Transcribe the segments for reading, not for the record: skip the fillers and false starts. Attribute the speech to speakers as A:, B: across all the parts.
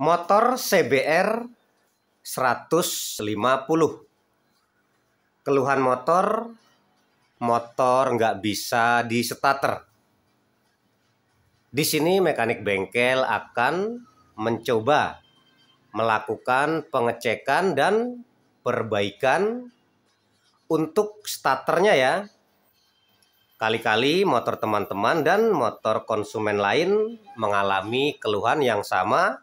A: Motor CBR 150. Keluhan motor nggak bisa di starter. Di sini mekanik bengkel akan mencoba melakukan pengecekan dan perbaikan untuk starternya ya. Kali-kali motor teman-teman dan motor konsumen lain mengalami keluhan yang sama.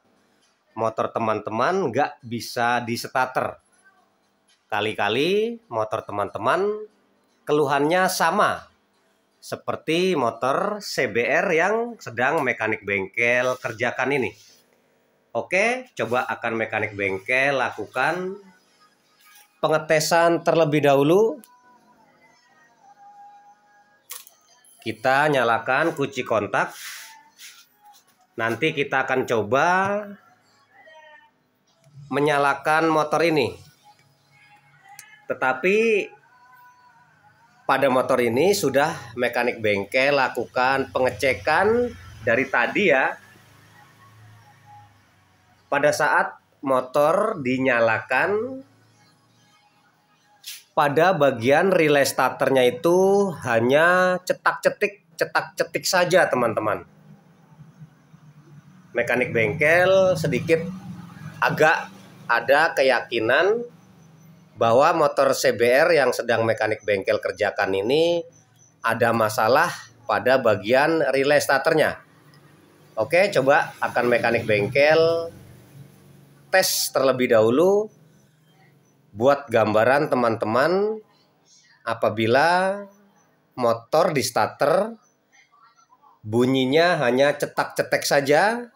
A: Motor teman-teman nggak bisa di starter. Kali-kali motor teman-teman keluhannya sama seperti motor CBR yang sedang mekanik bengkel kerjakan ini. Oke, coba akan mekanik bengkel lakukan pengetesan terlebih dahulu. Kita nyalakan kunci kontak. Nanti kita akan coba menyalakan motor ini. Tetapi pada motor ini sudah mekanik bengkel lakukan pengecekan dari tadi ya. Pada saat motor dinyalakan, pada bagian relay starternya itu hanya cetak-cetik saja teman-teman. Mekanik bengkel sedikit agak ada keyakinan bahwa motor CBR yang sedang mekanik bengkel kerjakan ini ada masalah pada bagian relay starternya. Oke, coba akan mekanik bengkel tes terlebih dahulu buat gambaran teman-teman apabila motor di starter bunyinya hanya cetak-cetek saja.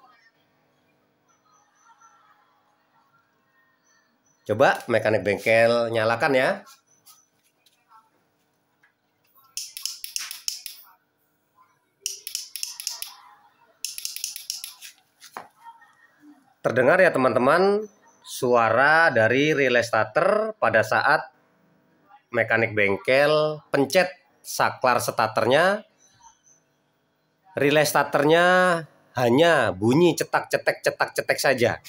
A: Coba mekanik bengkel nyalakan ya. Terdengar ya teman-teman suara dari relay starter pada saat mekanik bengkel pencet saklar starternya. Relay starternya hanya bunyi cetak-cetek saja.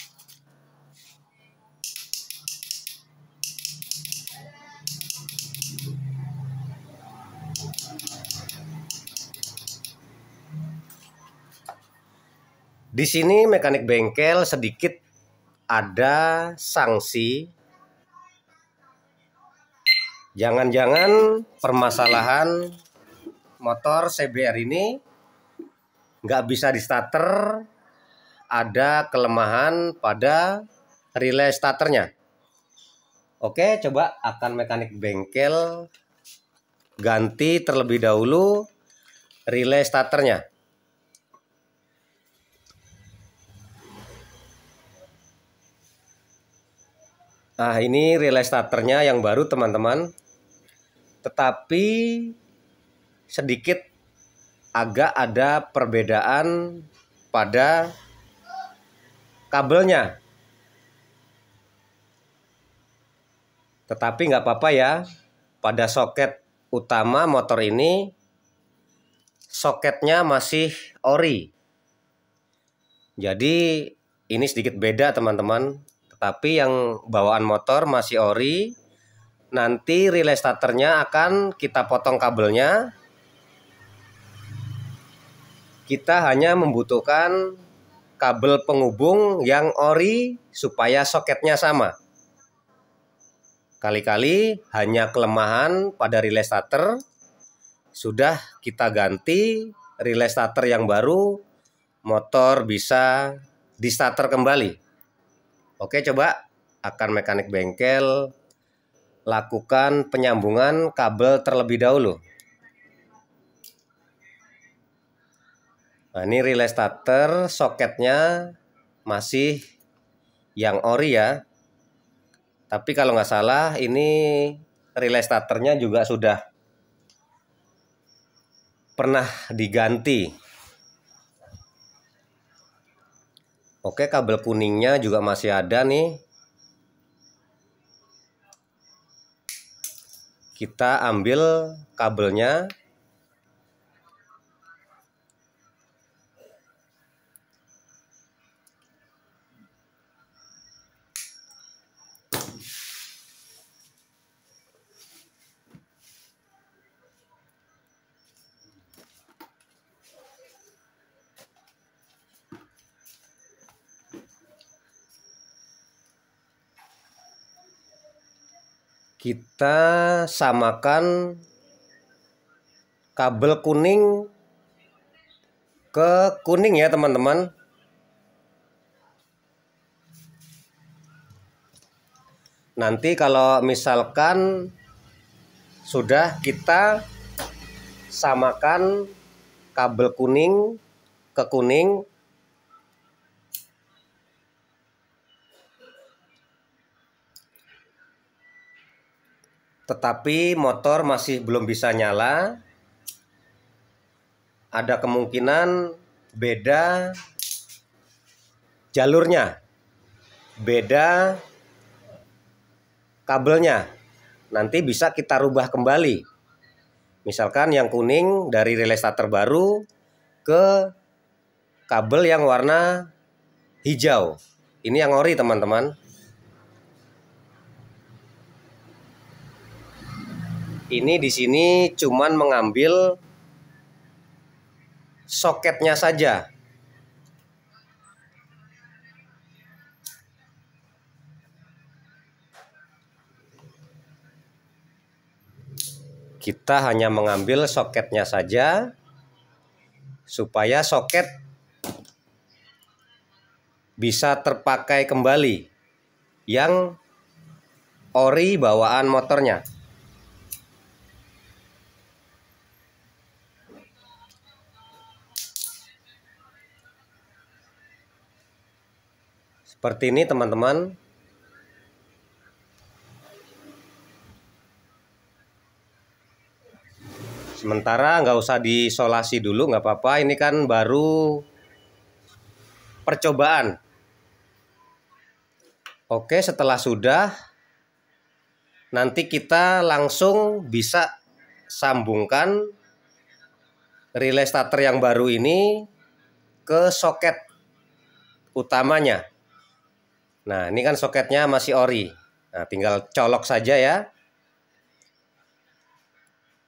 A: Di sini mekanik bengkel sedikit ada sanksi. Jangan-jangan permasalahan motor CBR ini nggak bisa di starter, ada kelemahan pada relay starternya. Oke, coba akan mekanik bengkel ganti terlebih dahulu relay starternya. Nah, ini relay starternya yang baru teman-teman. Tetapi sedikit agak ada perbedaan pada kabelnya. Tetapi nggak apa-apa ya. Pada soket utama motor ini soketnya masih ori. Jadi ini sedikit beda teman-teman. Tetapi yang bawaan motor masih ori. Nanti relay starternya akan kita potong kabelnya. Kita hanya membutuhkan kabel penghubung yang ori supaya soketnya sama. Kali-kali hanya kelemahan pada relay starter. Sudah kita ganti relay starter yang baru, motor bisa di starter kembali. Oke, coba akan mekanik bengkel lakukan penyambungan kabel terlebih dahulu. Nah, ini relay starter soketnya masih yang ori ya. Tapi kalau nggak salah ini relay starternya juga sudah pernah diganti. Oke, kabel kuningnya juga masih ada nih. Kita ambil kabelnya. kita samakan kabel kuning ke kuning ya teman-teman. Nanti kalau misalkan sudah kita samakan kabel kuning ke kuning, tetapi motor masih belum bisa nyala, ada kemungkinan beda jalurnya, beda kabelnya. Nanti bisa kita rubah kembali. Misalkan yang kuning dari relay starter baru ke kabel yang warna hijau. Ini yang ori teman-teman. Ini di sini cuman mengambil soketnya saja. Kita hanya mengambil soketnya saja supaya soket bisa terpakai kembali yang ori bawaan motornya. Seperti ini teman-teman. Sementara nggak usah diisolasi dulu, nggak apa-apa. Ini kan baru percobaan. Oke, setelah sudah, nanti kita langsung bisa sambungkan relay starter yang baru ini ke soket utamanya. Nah, ini kan soketnya masih ori. Nah, tinggal colok saja ya.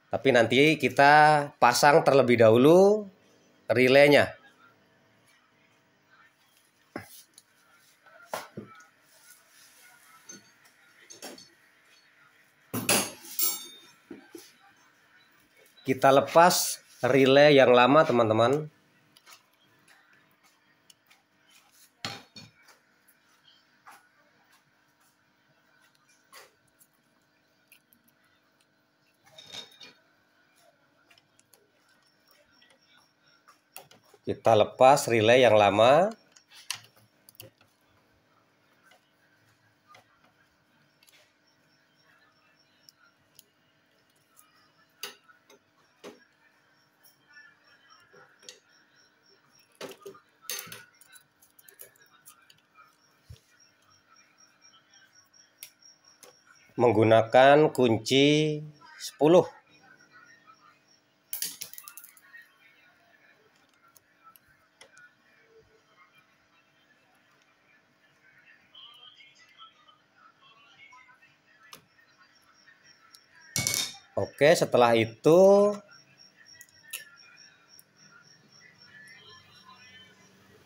A: Tapi nanti kita pasang terlebih dahulu relaynya. Kita lepas relay yang lama teman-teman. Kita lepas relay yang lama. Menggunakan kunci 10. Oke, setelah itu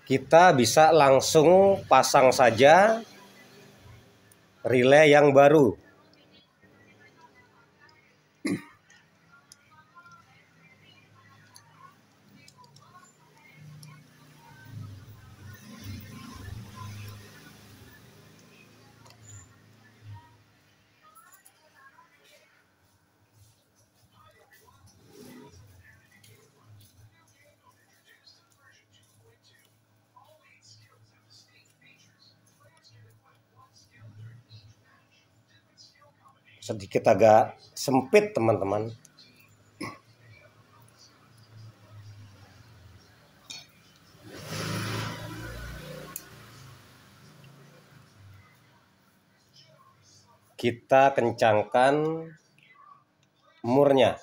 A: kita bisa langsung pasang saja relay yang baru. Sedikit agak sempit teman-teman. Kita kencangkan murnya.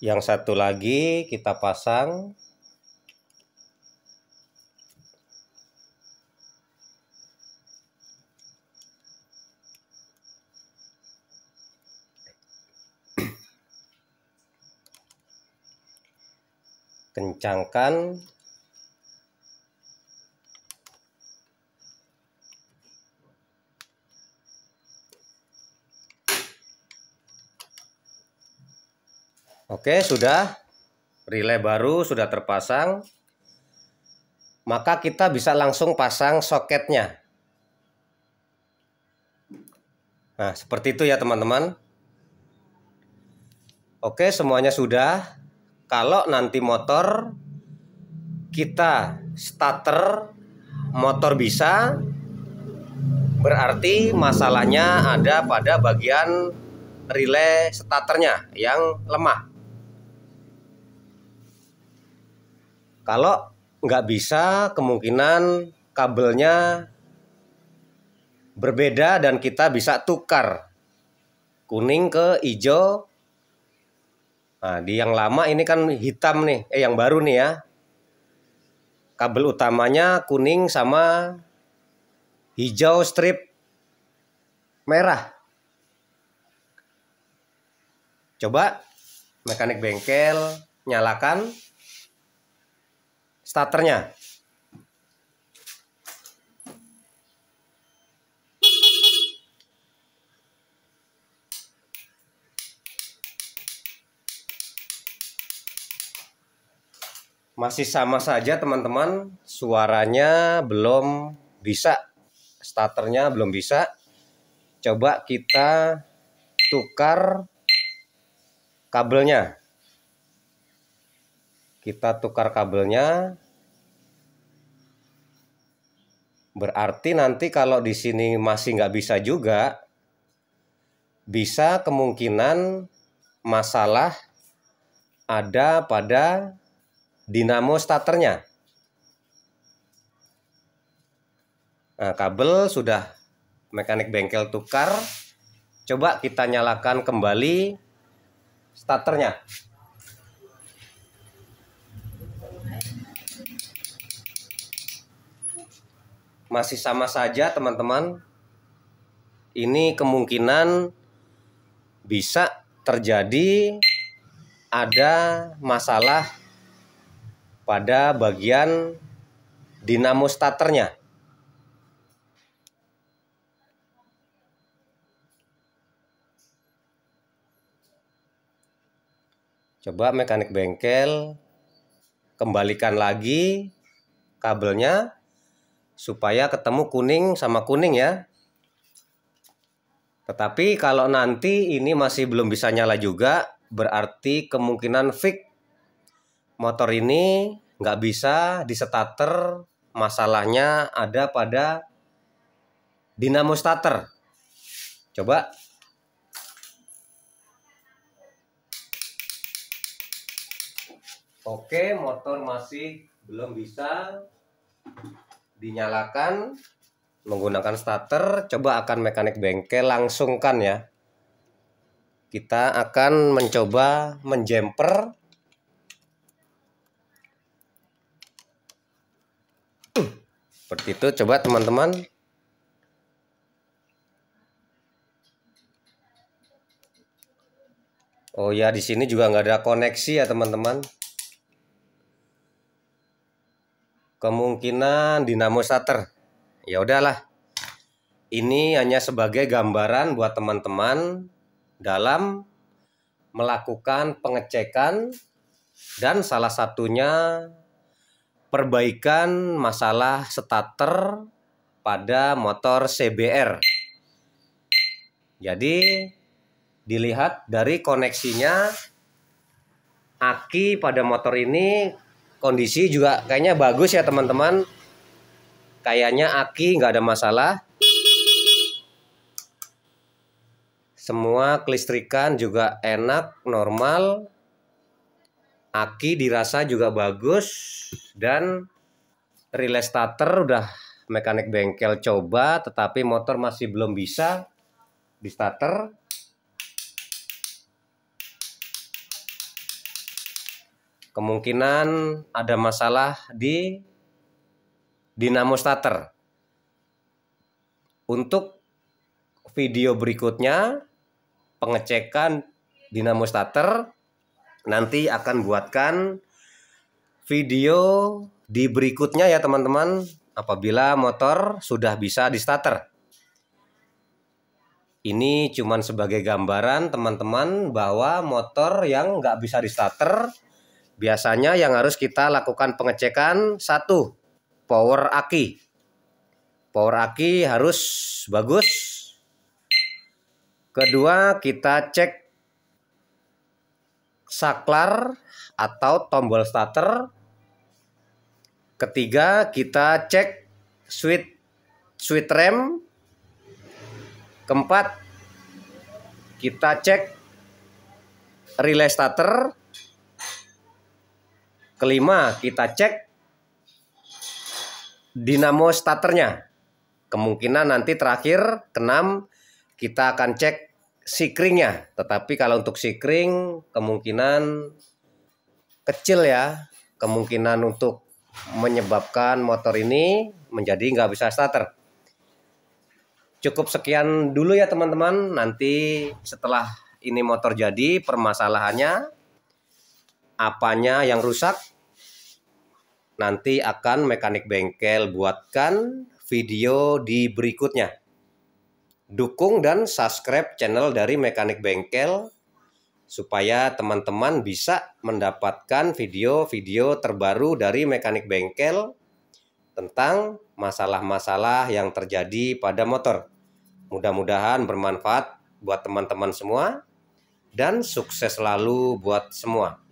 A: Yang satu lagi kita pasang. kencangkan. Oke, sudah. Relay baru sudah terpasang. Maka kita bisa langsung pasang soketnya. Nah, seperti itu ya teman-teman. Oke, semuanya sudah. Kalau nanti motor kita starter, motor bisa, berarti masalahnya ada pada bagian relay starternya yang lemah. Kalau nggak bisa, kemungkinan kabelnya berbeda dan kita bisa tukar kuning ke hijau. Nah, di yang lama ini kan hitam nih, yang baru nih ya. Kabel utamanya kuning sama hijau strip merah. Coba mekanik bengkel nyalakan starternya. Masih sama saja teman-teman, suaranya belum bisa, starternya belum bisa. Coba kita tukar kabelnya. Kita tukar kabelnya. Berarti nanti kalau di sini masih nggak bisa juga, bisa kemungkinan masalah ada pada dinamo starternya. Nah, kabel sudah mekanik bengkel tukar. Coba kita nyalakan kembali starternya. Masih sama saja teman-teman. Ini kemungkinan bisa terjadi ada masalah pada bagian dinamo starternya. Coba mekanik bengkel kembalikan lagi kabelnya supaya ketemu kuning sama kuning ya. Tetapi kalau nanti ini masih belum bisa nyala juga, berarti kemungkinan fix motor ini nggak bisa di starter, masalahnya ada pada dinamo starter. Coba. Oke, motor masih belum bisa dinyalakan menggunakan starter. Coba akan mekanik bengkel langsungkan ya. Kita akan mencoba menjumper. Seperti itu, coba teman-teman. Oh ya, di sini juga nggak ada koneksi ya teman-teman. Kemungkinan dinamo starter. Ya udahlah. Ini hanya sebagai gambaran buat teman-teman dalam melakukan pengecekan dan salah satunya perbaikan masalah starter pada motor CBR. Jadi dilihat dari koneksinya, aki pada motor ini kondisi juga kayaknya bagus ya teman-teman. Kayaknya aki nggak ada masalah. Semua kelistrikan juga enak, normal. Aki dirasa juga bagus. Dan relay starter udah mekanik bengkel coba, tetapi motor masih belum bisa di starter. Kemungkinan ada masalah di dinamo starter. Untuk video berikutnya pengecekan dinamo starter nanti akan buatkan video di berikutnya ya teman-teman, apabila motor sudah bisa di starter. Ini cuman sebagai gambaran teman-teman bahwa motor yang nggak bisa di starter, biasanya yang harus kita lakukan pengecekan, satu, power aki. Power aki harus bagus. Kedua, kita cek saklar atau tombol starter. Ketiga, kita cek switch rem. Keempat, kita cek relay starter. Kelima, kita cek dinamo starternya. Kemungkinan nanti terakhir, keenam, kita akan cek sikringnya. Tetapi kalau untuk sikring kemungkinan kecil ya. Kemungkinan untuk menyebabkan motor ini menjadi nggak bisa starter. Cukup sekian dulu ya teman-teman. Nanti setelah ini motor jadi, permasalahannya apanya yang rusak, nanti akan mekanik bengkel buatkan video di berikutnya. Dukung dan subscribe channel dari Mekanik Bengkel supaya teman-teman bisa mendapatkan video-video terbaru dari Mekanik Bengkel tentang masalah-masalah yang terjadi pada motor. Mudah-mudahan bermanfaat buat teman-teman semua dan sukses selalu buat semua.